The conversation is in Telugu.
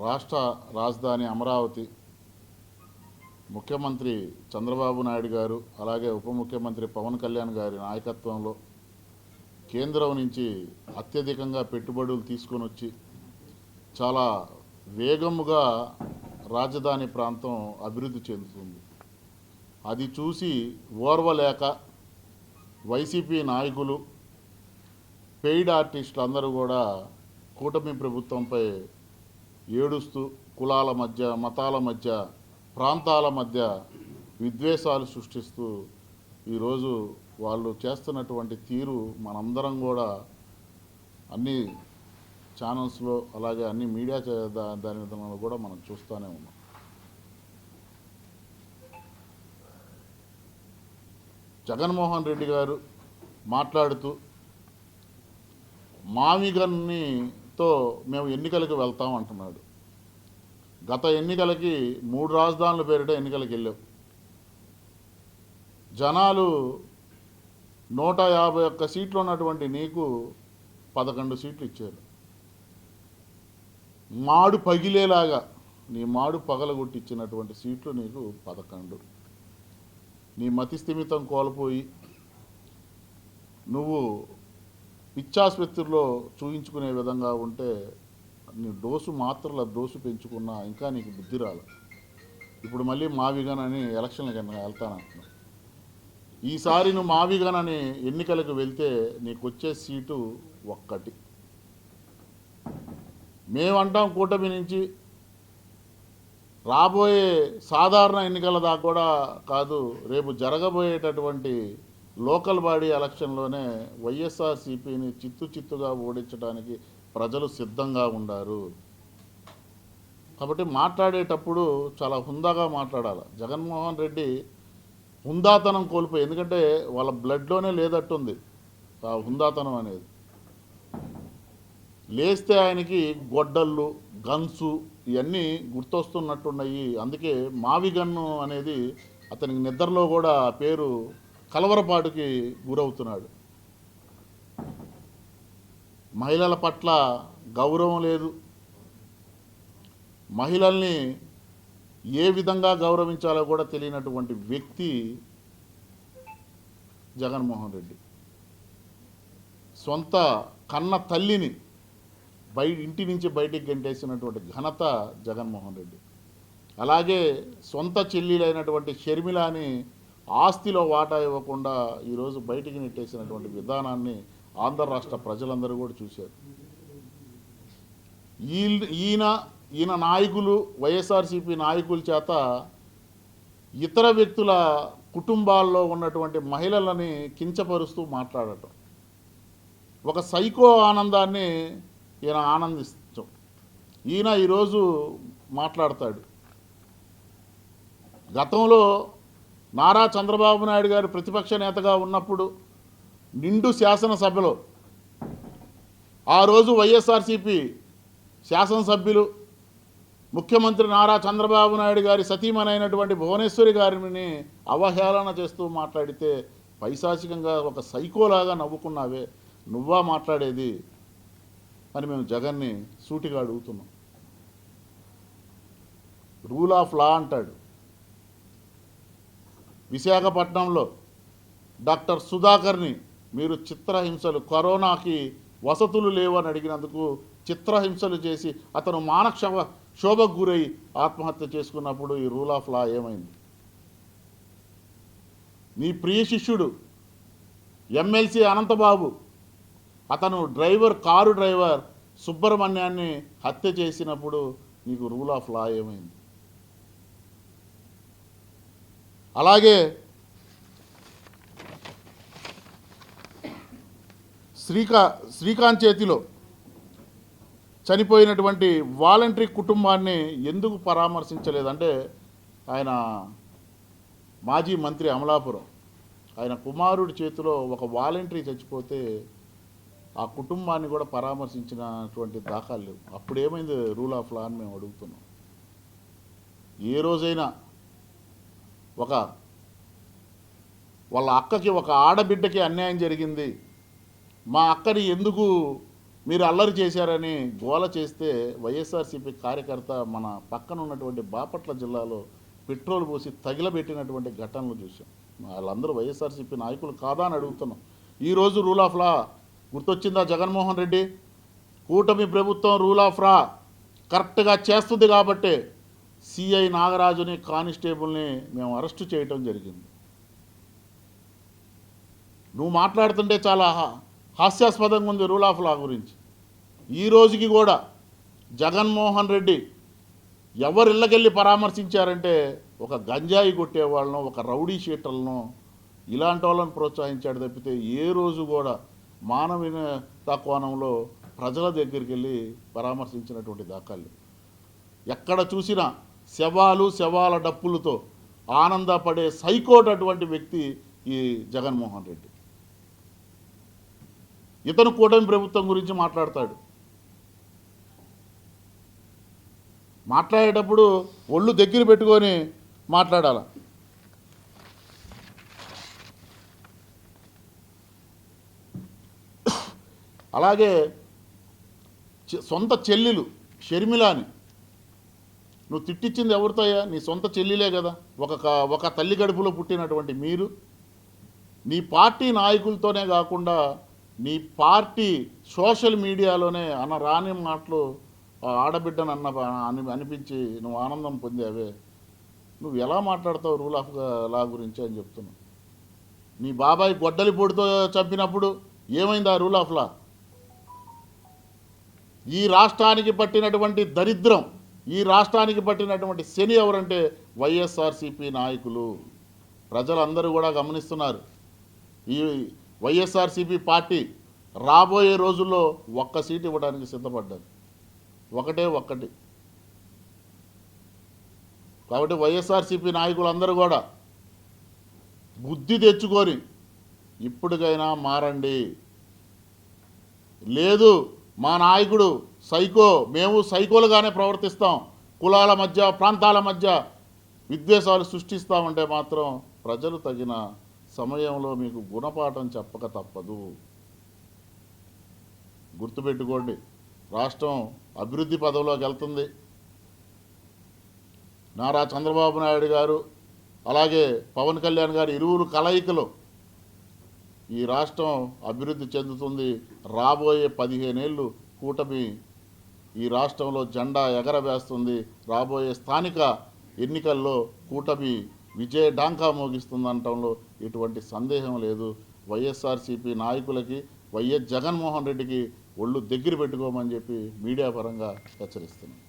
రాష్ట్ర రాజధాని అమరావతి ముఖ్యమంత్రి చంద్రబాబు నాయుడు గారు అలాగే ఉప ముఖ్యమంత్రి పవన్ కళ్యాణ్ గారి నాయకత్వంలో కేంద్రం నుంచి అత్యధికంగా పెట్టుబడులు తీసుకొని వచ్చి చాలా వేగముగా రాజధాని ప్రాంతం అభివృద్ధి చెందుతుంది. అది చూసి ఓర్వలేక వైసీపీ నాయకులు, పెయిడ్ ఆర్టిస్టులు అందరూ కూడా కూటమి ప్రభుత్వంపై ఏడుస్తూ కులాల మధ్య, మతాల మధ్య, ప్రాంతాల మధ్య విద్వేషాలు సృష్టిస్తూ ఈరోజు వాళ్ళు చేస్తున్నటువంటి తీరు మనందరం కూడా అన్ని ఛానల్స్లో అలాగే అన్ని మీడియా దాని విధానంలో కూడా మనం చూస్తూనే ఉన్నాం. జగన్మోహన్ రెడ్డి గారు మాట్లాడుతూ మావిగన్నితో మేము ఎన్నికలకు వెళ్తాం అంటున్నాడు. గత ఎన్నికలకి 3 రాజధానుల పేరిట ఎన్నికలకు వెళ్ళావు. జనాలు 151 సీట్లు ఉన్నటువంటి నీకు 11 సీట్లు ఇచ్చారు. మాడు పగిలేలాగా నీ మాడు పగలగొట్టించినటువంటి సీట్లు నీకు 11. నీ మతి స్థిమితం కోల్పోయి నువ్వు పిచ్చాసుపత్రిలో చూయించుకునే విధంగా ఉంటే నీ మాత్రల డోసు పెంచుకున్నా ఇంకా నీకు బుద్ధి రాల. ఇప్పుడు మళ్ళీ మావిగన్ అని ఎలక్షన్లకు వెళ్తానంటున్నావు. ఈసారి నువ్వు మావిగన్ అని ఎన్నికలకు వెళ్తే నీకు వచ్చే సీటు 1. మేమంటాం కూటమి నుంచి రాబోయే సాధారణ ఎన్నికల దాకా కూడా కాదు, రేపు జరగబోయేటటువంటి లోకల్ బాడీ ఎలక్షన్లోనే వైఎస్ఆర్సీపీని చిత్తుగా ఓడించడానికి ప్రజలు సిద్ధంగా ఉన్నారు. కాబట్టి మాట్లాడేటప్పుడు చాలా హుందాగా మాట్లాడాలి. జగన్మోహన్ రెడ్డి హుందాతనం కోల్పోయి, ఎందుకంటే వాళ్ళ బ్లడ్లోనే లేదట్టుంది ఆ హుందాతనం అనేది. లేస్తే ఆయనకి గొడ్డళ్ళు, గన్సు ఇవన్నీ గుర్తొస్తున్నట్టున్నాయి. అందుకే మావిగన్ను అనేది అతనికి నిద్రలో కూడా పేరు కలవరపాటుకి గురవుతున్నాడు. మహిళల పట్ల గౌరవం లేదు. మహిళల్ని ఏ విధంగా గౌరవించాలో కూడా తెలియనటువంటి వ్యక్తి జగన్మోహన్ రెడ్డి. సొంత కన్న తల్లిని ఇంటి నుంచి బయటికి గంటేసినటువంటి ఘనత జగన్మోహన్ రెడ్డి. అలాగే సొంత చెల్లెలైనటువంటి షర్మిలాని ఆస్తిలో వాటా ఇవ్వకుండా ఈరోజు బయటికి నెట్టేసినటువంటి విధానాన్ని ఆంధ్ర రాష్ట్ర ప్రజలందరూ కూడా చూశారు. ఈయన నాయకులు, వైఎస్ఆర్సీపీ నాయకుల చేత ఇతర వ్యక్తుల కుటుంబాల్లో ఉన్నటువంటి మహిళలని కించపరుస్తూ మాట్లాడటం, ఒక సైకో ఆనందాన్ని ఈయన ఆనందిస్తాం. ఈయన ఈరోజు మాట్లాడతాడు. గతంలో నారా చంద్రబాబు నాయుడు గారు ప్రతిపక్ష నేతగా ఉన్నప్పుడు నిండు శాసనసభలో ఆ రోజు వైఎస్ఆర్సీపీ శాసనసభ్యులు ముఖ్యమంత్రి నారా చంద్రబాబు నాయుడు గారి సతీమణైనటువంటి భువనేశ్వరి గారిని అవహేళన చేస్తూ మాట్లాడితే పైశాచికంగా ఒక సైకోలాగా నవ్వుకున్నావే, నువ్వా మాట్లాడేది అని మేము జగన్ని సూటిగా అడుగుతున్నాం. రూల్ ఆఫ్ లా అంటాడు. విశాఖపట్నంలో డాక్టర్ సుధాకర్ని మీరు చిత్రహింసలు, కరోనాకి వసతులు లేవు అని అడిగినందుకు చిత్రహింసలు చేసి అతను మానవ శోభకు గురై ఆత్మహత్య చేసుకున్నప్పుడు ఈ రూల్ ఆఫ్ లా ఏమైంది? నీ ప్రియ శిష్యుడు ఎమ్మెల్సీ అనంతబాబు, అతను కారు డ్రైవర్ సుబ్రహ్మణ్యాన్ని హత్య చేసినప్పుడు నీకు రూల్ ఆఫ్ లా ఏమైంది? అలాగే శ్రీకాంత్ చేతిలో చనిపోయినటువంటి వాలంటరీ కుటుంబాన్ని ఎందుకు పరామర్శించలేదంటే, ఆయన మాజీ మంత్రి అమలాపురం, ఆయన కుమారుడి చేతిలో ఒక వాలంటరీ చచ్చిపోతే ఆ కుటుంబాన్ని కూడా పరామర్శించినటువంటి దాఖలు లేవు. అప్పుడు ఏమైంది రూల్ ఆఫ్ లా అని మేము అడుగుతున్నాం. ఏ రోజైనా వాళ్ళ అక్కకి, ఒక ఆడబిడ్డకి అన్యాయం జరిగింది, మా అక్కని ఎందుకు మీరు అల్లరి చేశారని గోల చేస్తే వైఎస్ఆర్సీపీ కార్యకర్త మన పక్కన ఉన్నటువంటి బాపట్ల జిల్లాలో పెట్రోల్ పోసి తగిలబెట్టినటువంటి ఘటనలు చూసాం. వాళ్ళందరూ వైఎస్ఆర్సీపీ నాయకులు కాదా అని అడుగుతున్నాం. ఈరోజు రూల్ ఆఫ్ లా గుర్తొచ్చిందా జగన్మోహన్ రెడ్డి? కూటమి ప్రభుత్వం రూల్ ఆఫ్ లా కరెక్ట్గా చేస్తుంది కాబట్టి సిఐ నాగరాజుని కానిస్టేబుల్ని మేము అరెస్టు చేయటం జరిగింది. నువ్వు మాట్లాడుతుంటే చాలా హాస్యాస్పదంగా ఉంది రూల్ ఆఫ్ లా గురించి. ఈ రోజుకి కూడా జగన్మోహన్ రెడ్డి ఎవరిళ్ళకెళ్ళి పరామర్శించారంటే ఒక గంజాయి కొట్టేవాళ్ళను, ఒక రౌడీ షీటర్లను, ఇలాంటి వాళ్ళని ప్రోత్సహించాడు తప్పితే ఏ రోజు కూడా మానవీయత కోణంలో ప్రజల దగ్గరికి వెళ్ళి పరామర్శించినటువంటి దాఖలు. ఎక్కడ చూసినా శవాల డప్పులతో ఆనందపడే సైకోట్ అటువంటి వ్యక్తి ఈ జగన్మోహన్ రెడ్డి. ఇతను కూటమి ప్రభుత్వం గురించి మాట్లాడతాడు. మాట్లాడేటప్పుడు ఒళ్ళు దగ్గర పెట్టుకొని మాట్లాడాల. అలాగే సొంత చెల్లెలు షర్మిలాని నువ్వు తిట్టించింది ఎవరితోయా? నీ సొంత చెల్లిలే కదా. ఒక తల్లి గడుపులో పుట్టినటువంటి మీరు నీ పార్టీ నాయకులతోనే కాకుండా నీ పార్టీ సోషల్ మీడియాలోనే రాని మాటలు ఆడబిడ్డను అనిపించి నువ్వు ఆనందం పొందావే. నువ్వు ఎలా మాట్లాడతావు రూల్ ఆఫ్ లా గురించి అని చెప్తున్నావు. నీ బాబాయ్ గొడ్డలి పొడితో చంపినప్పుడు ఏమైంది ఆ రూల్ ఆఫ్ లా? ఈ రాష్ట్రానికి పట్టినటువంటి దరిద్రం, ఈ రాష్ట్రానికి పట్టినటువంటి శని ఎవరంటే వైఎస్ఆర్సీపీ నాయకులు. ప్రజలందరూ కూడా గమనిస్తున్నారు. ఈ వైఎస్ఆర్సీపీ పార్టీ రాబోయే రోజుల్లో ఒక్క సీటు ఇవ్వడానికి సిద్ధపడ్డారు. ఒక్కటి. కాబట్టి వైఎస్ఆర్సీపీ నాయకులందరూ కూడా బుద్ధి తెచ్చుకొని ఇప్పటికైనా మారండి. లేదు మా నాయకుడు సైకో, మేము సైకోలుగానే ప్రవర్తిస్తాం, కులాల మధ్య ప్రాంతాల మధ్య విద్వేషాలు సృష్టిస్తామంటే మాత్రం ప్రజలు తగిన సమయంలో మీకు గుణపాఠం చెప్పక తప్పదు. గుర్తుపెట్టుకోండి, రాష్ట్రం అభివృద్ధి పదవిలోకి వెళ్తుంది. నారా చంద్రబాబు నాయుడు గారు అలాగే పవన్ కళ్యాణ్ గారు ఇరువురు కలయికలో ఈ రాష్ట్రం అభివృద్ధి చెందుతుంది. రాబోయే 15 ఏళ్ళు కూటమి ఈ రాష్ట్రంలో జెండా ఎగరవేస్తుంది. రాబోయే స్థానిక ఎన్నికల్లో కూటమి విజయ డాంకా మోగిస్తుందనటంలో ఎటువంటి సందేహం లేదు. వైఎస్ఆర్సీపీ నాయకులకి, వైఎస్ జగన్మోహన్ రెడ్డికి ఒళ్ళు దగ్గర పెట్టుకోమని చెప్పి మీడియా పరంగా హెచ్చరిస్తున్నాం.